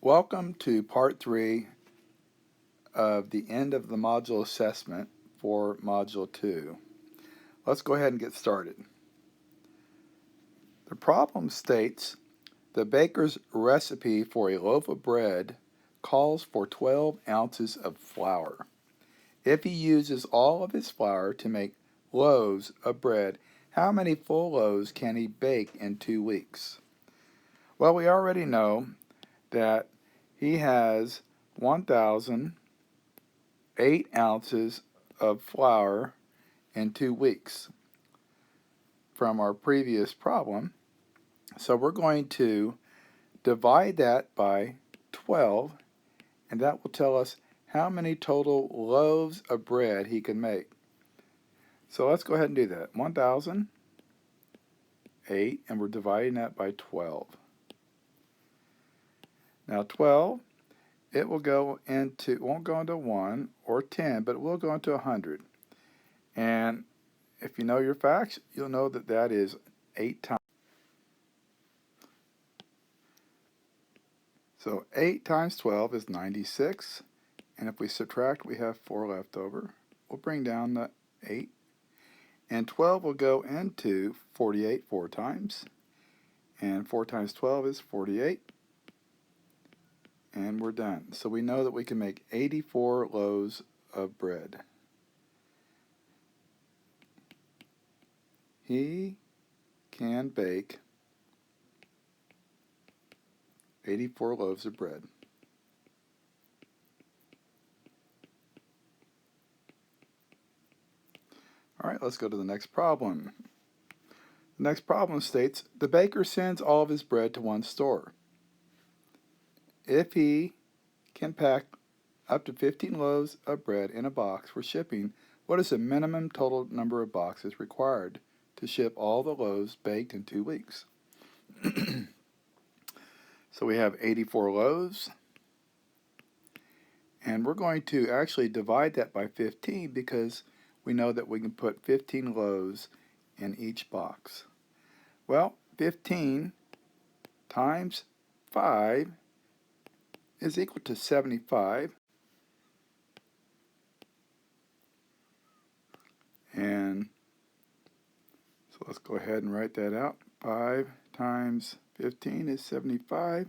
Welcome to part 3 of the end of the module assessment for module 2. Let's go ahead and get started. The problem states the baker's recipe for a loaf of bread calls for 12 ounces of flour. If he uses all of his flour to make loaves of bread, how many full loaves can he bake in 2 weeks? Well, we already know that he has 1,008 ounces of flour in 2 weeks from our previous problem. So we're going to divide that by 12, and that will tell us how many total loaves of bread he can make. So let's go ahead and do that. 1,008, and we're dividing that by 12. Now 12, it won't go into 1 or 10, but it will go into 100. And if you know your facts, you'll know that that is 8 times. So 8 times 12 is 96. And if we subtract, we have 4 left over. We'll bring down the 8. And 12 will go into 48 4 times. And 4 times 12 is 48. And we're done. So we know that we can make 84 loaves of bread. He can bake 84 loaves of bread. All right, let's go to the next problem. The next problem states, the baker sends all of his bread to one store. If he can pack up to 15 loaves of bread in a box for shipping, what is the minimum total number of boxes required to ship all the loaves baked in 2 weeks? So we have 84 loaves, and we're going to actually divide that by 15 because we know that we can put 15 loaves in each box. Well, 15 times 5 is equal to 75. And so let's go ahead and write that out. 5 times 15 is 75.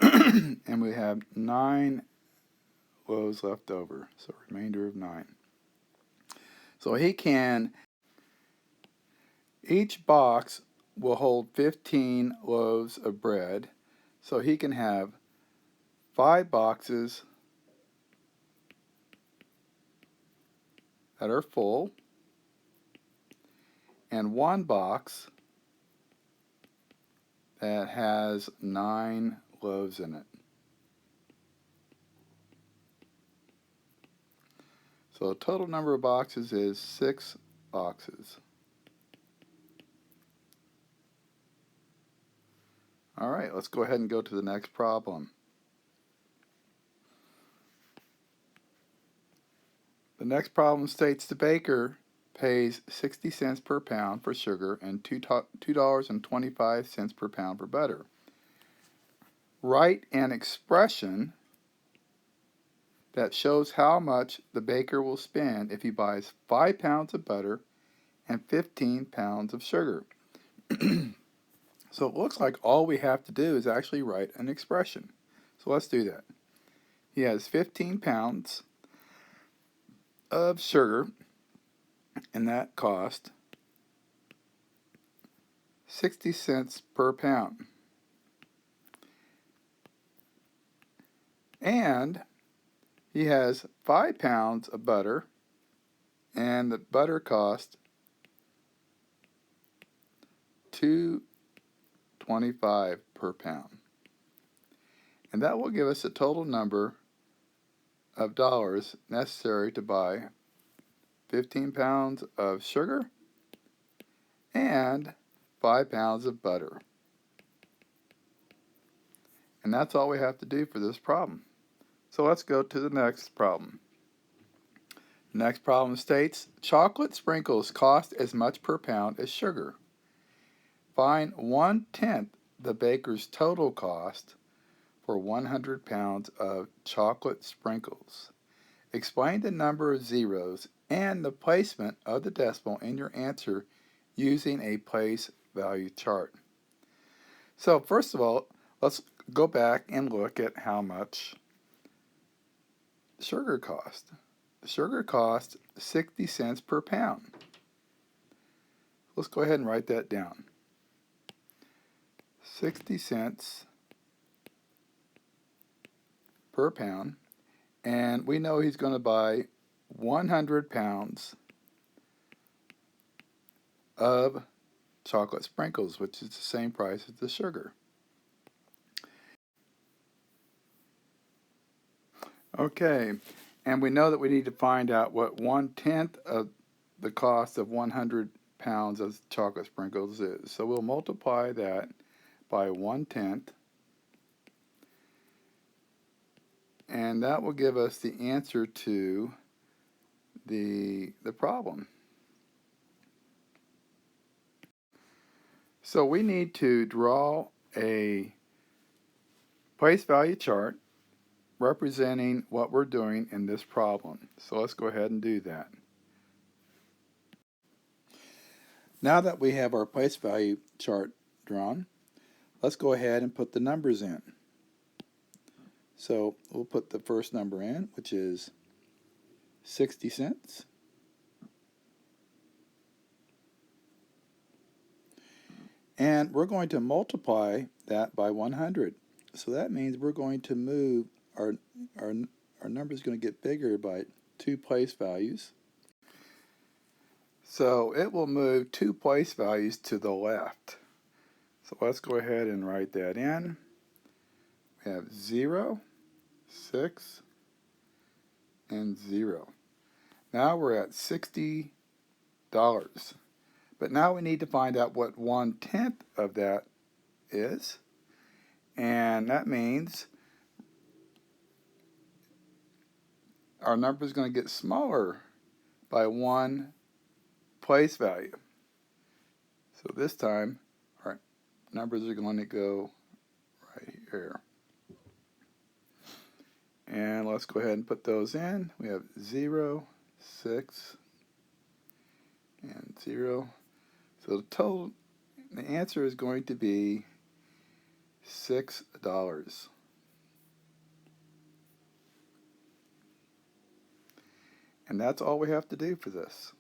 And we have 9 loaves left over, so a remainder of 9. So each box will hold 15 loaves of bread, so he can have 5 boxes that are full and 1 box that has 9 loaves in it. So the total number of boxes is 6 boxes. All right, let's go ahead and go to the next problem. The next problem states the baker pays 60 cents per pound for sugar and $2.25 per pound for butter. Write an expression that shows how much the baker will spend if he buys 5 pounds of butter and 15 pounds of sugar. So it looks like all we have to do is actually write an expression. So let's do that. He has 15 pounds of sugar, and that cost 60 cents per pound. And he has 5 pounds of butter, and the butter cost $2.25 per pound. And that will give us a total number of dollars necessary to buy 15 pounds of sugar and 5 pounds of butter. And that's all we have to do for this problem. So let's go to the next problem. The next problem states, chocolate sprinkles cost as much per pound as sugar. Find 1/10 the baker's total cost for 100 pounds of chocolate sprinkles. Explain the number of zeros and the placement of the decimal in your answer using a place value chart. So first of all, let's go back and look at how much sugar cost. Sugar cost 60 cents per pound. Let's go ahead and write that down. 60 cents per pound. And we know he's going to buy 100 pounds of chocolate sprinkles, which is the same price as the sugar. Okay, and we know that we need to find out what 1/10 of the cost of 100 pounds of chocolate sprinkles is. So we'll multiply that by 1/10, and that will give us the answer to the problem. So we need to draw a place value chart representing what we're doing in this problem. So let's go ahead and do that. Now that we have our place value chart drawn, let's go ahead and put the numbers in. So we'll put the first number in, which is 60 cents. And we're going to multiply that by 100. So that means we're going to move our number is going to get bigger by 2 place values. So it will move 2 place values to the left. So let's go ahead and write that in. We have 0, 6, and 0. Now we're at $60. But now we need to find out what 1/10 of that is. And that means our number is going to get smaller by 1 place value. So this time our numbers are going to go right here. And let's go ahead and put those in. We have 0, 6, and 0. So the answer is going to be $6. And that's all we have to do for this.